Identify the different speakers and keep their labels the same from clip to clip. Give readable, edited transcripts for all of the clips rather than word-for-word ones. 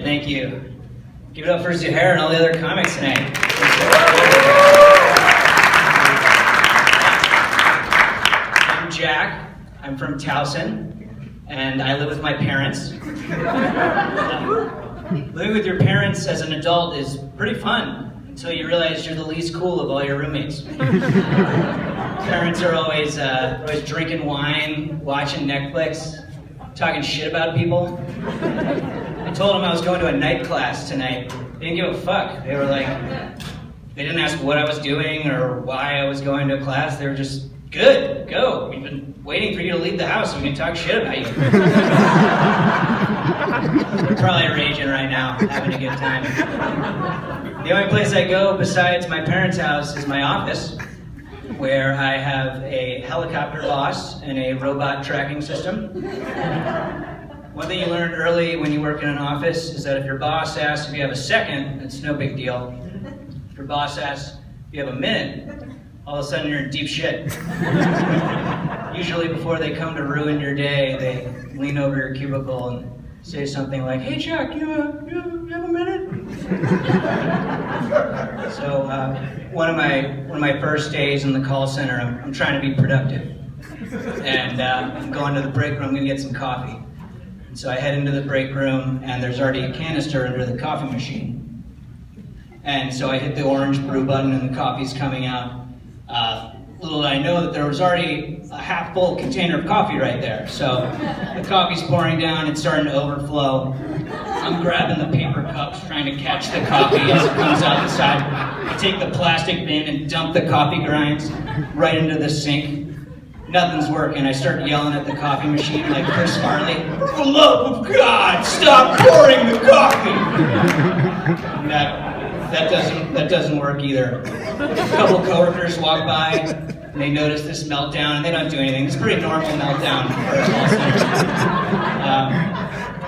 Speaker 1: it, thank you. Give it up for Zuhair and all the other comics tonight. I'm Jack, I'm from Towson, and I live with my parents. Living with your parents as an adult is pretty fun until you realize you're the least cool of all your roommates. Parents are always drinking wine, watching Netflix, talking shit about people. I told them I was going to a night class tonight. They didn't give a fuck. They were like, they didn't ask what I was doing or why I was going to a class. They were just, good, go. We've been waiting for you to leave the house so we can talk shit about you. They're probably raging right now, having a good time. The only place I go besides my parents' house is my office, where I have a helicopter boss and a robot tracking system. One thing you learn early when you work in an office is that if your boss asks if you have a second, it's no big deal. If your boss asks if you have a minute, all of a sudden you're in deep shit. Usually before they come to ruin your day, they lean over your cubicle and say something like, "Hey Chuck, you have a minute?" So one of my first days in the call center, I'm trying to be productive, and I'm going to the break room. I'm gonna get some coffee. And so I head into the break room, and there's already a canister under the coffee machine. And so I hit the orange brew button, and the coffee's coming out. Little did I know that there was already a half full container of coffee right there. So the coffee's pouring down, it's starting to overflow. I'm grabbing the paper cups, trying to catch the coffee as it comes out the side. I take the plastic bin and dump the coffee grinds right into the sink. Nothing's working. I start yelling at the coffee machine like Chris Farley. "For the love of God, stop pouring the coffee!" And that doesn't work either. A couple coworkers walk by, and they notice this meltdown, and they don't do anything. It's a pretty normal meltdown for a call center.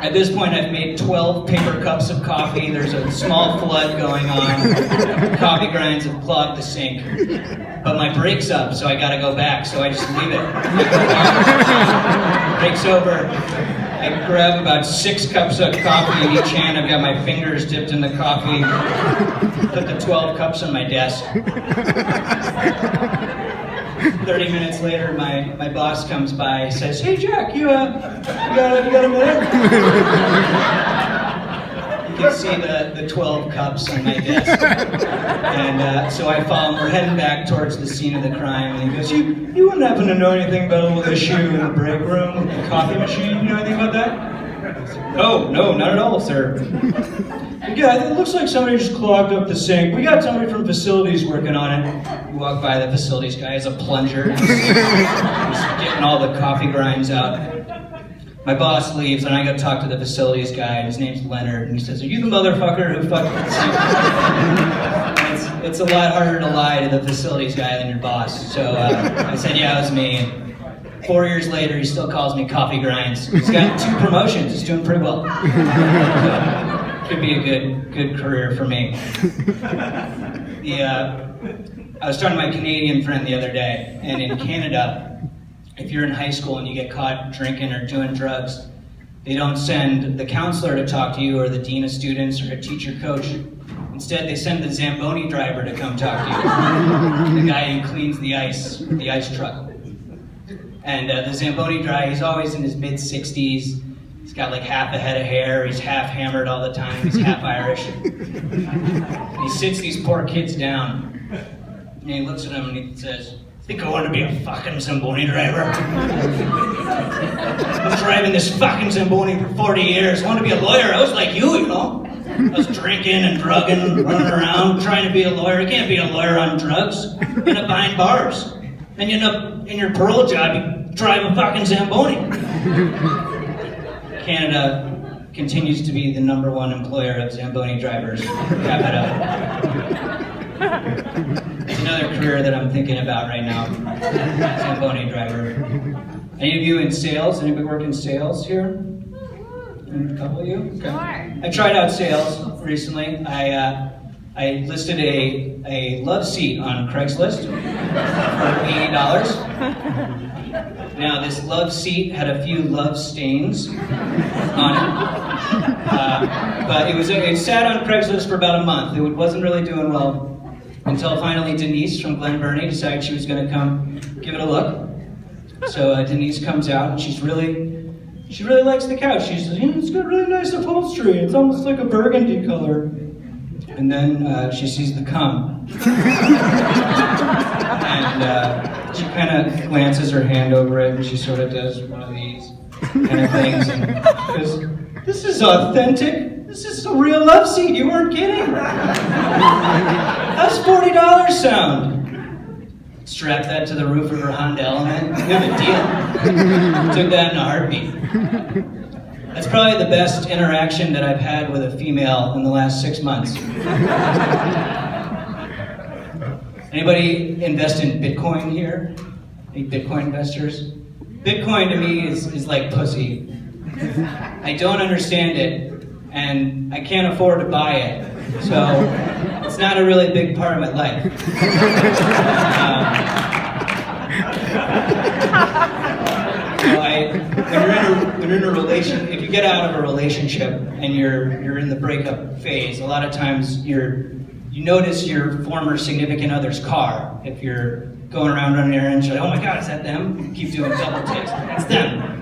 Speaker 1: At this point, I've made 12 paper cups of coffee. There's a small flood going on. Coffee grinds have clogged the sink. But my break's up, so I gotta go back, so I just leave it. Break's over. I grab about 6 cups of coffee in each hand. I've got my fingers dipped in the coffee. Put the 12 cups on my desk. 30 minutes later, my boss comes by, says, "Hey Jack, you got a minute?" You can see the 12 cups on my desk. And so I follow him. We're heading back towards the scene of the crime, and he goes, You wouldn't happen to know anything about a little issue in the break room with the coffee machine? You know anything about that? No, not at all, sir. Yeah, it looks like somebody just clogged up the sink. We got somebody from facilities working on it. You walk by the facilities guy, has a plunger. He's getting all the coffee grinds out. My boss leaves, and I go talk to the facilities guy, and his name's Leonard, and he says, "Are you the motherfucker who fucked with the sink?" It's a lot harder to lie to the facilities guy than your boss. So I said, "Yeah, it was me." And 4 years later, he still calls me Coffee Grinds. He's got 2 promotions. He's doing pretty well. Could be a good career for me. I was talking to my Canadian friend the other day, and in Canada, if you're in high school and you get caught drinking or doing drugs, they don't send the counselor to talk to you or the dean of students or a teacher coach. Instead, they send the Zamboni driver to come talk to you. The guy who cleans the ice truck. And the Zamboni driver, he's always in his mid-60s. He's got like half a head of hair. He's half hammered all the time. He's half Irish. And he sits these poor kids down. And he looks at them and he says, "Think I want to be a fucking Zamboni driver? I was driving this fucking Zamboni for 40 years. I want to be a lawyer. I was like you know. I was drinking and drugging, running around, trying to be a lawyer. You can't be a lawyer on drugs. You end up behind bars. And you end up in your parole job, you drive a fucking Zamboni." Canada continues to be the #1 employer of Zamboni drivers. Wrap it up. It's another career that I'm thinking about right now. Zamboni driver. Any of you in sales? Anybody work in sales here? A couple of you? Okay. Sure. I tried out sales recently. I listed a love seat on Craigslist for $80. Now this love seat had a few love stains on it. But it sat on Craigslist for about a month. It wasn't really doing well until finally Denise from Glen Burnie decided she was going to come give it a look. So Denise comes out and she really likes the couch. She says, it's got really nice upholstery. It's almost like a burgundy color. And then she sees the cum. And she kind of glances her hand over it and she sort of does one of these kind of things and goes, this is authentic. This is a real love seat. You weren't kidding. How's $40 sound? Strap that to the roof of her Honda Element. You have a deal. Took that in a heartbeat. That's probably the best interaction that I've had with a female in the last 6 months. Anybody invest in Bitcoin here? Any Bitcoin investors? Bitcoin to me is like pussy. I don't understand it, and I can't afford to buy it. So it's not a really big part of my life. When you're in a relation, if you get out of a relationship and you're in the breakup phase, a lot of times you notice your former significant other's car. If you're going around running errands, you're like, oh my God, is that them? You keep doing double takes. It's them.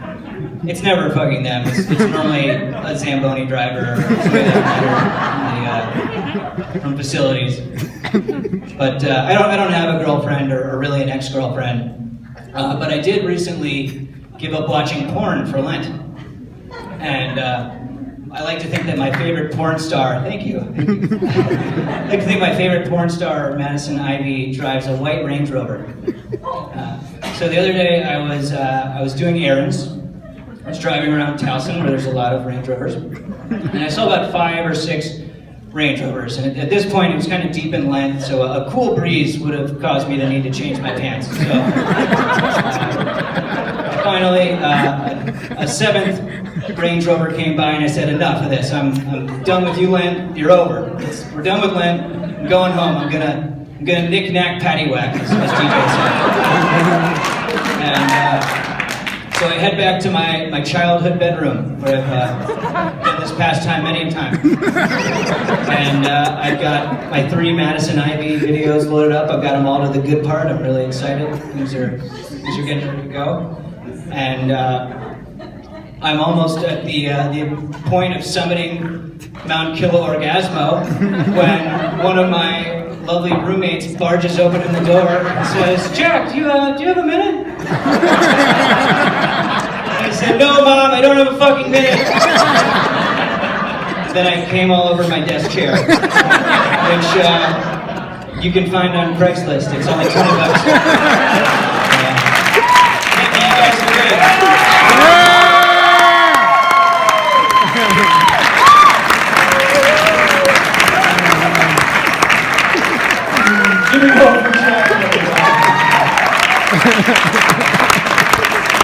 Speaker 1: It's never fucking them. It's normally a Zamboni driver or somebody from facilities. But I don't have a girlfriend or really an ex-girlfriend. But I did recently give up watching porn for Lent. And I like to think that my favorite porn star, thank you. I like to think my favorite porn star, Madison Ivy, drives a white Range Rover. So the other day I was doing errands. I was driving around Towson where there's a lot of Range Rovers. And I saw about 5 or 6 Range Rovers. And at this point it was kind of deep in Lent, so a cool breeze would have caused me to need to change my pants. So finally, a 7th Range Rover came by and I said, enough of this. I'm done with you, Lent. You're over. We're done with Lent. I'm going home. I'm gonna knick-knack paddywhack, as DJ said. And so I head back to my childhood bedroom, where I've done this pastime many a time. And I've got my 3 Madison Ivy videos loaded up. I've got them all to the good part. I'm really excited. These are getting ready to go. And I'm almost at the point of summoning Mount Kilo-Orgasmo when one of my lovely roommates barges open in the door and says, Jack, do you have a minute? And I said, no, Mom, I don't have a fucking minute. Then I came all over my desk chair, which you can find on Craigslist. It's only $20. Thank you guys are great. Give me one for Jack.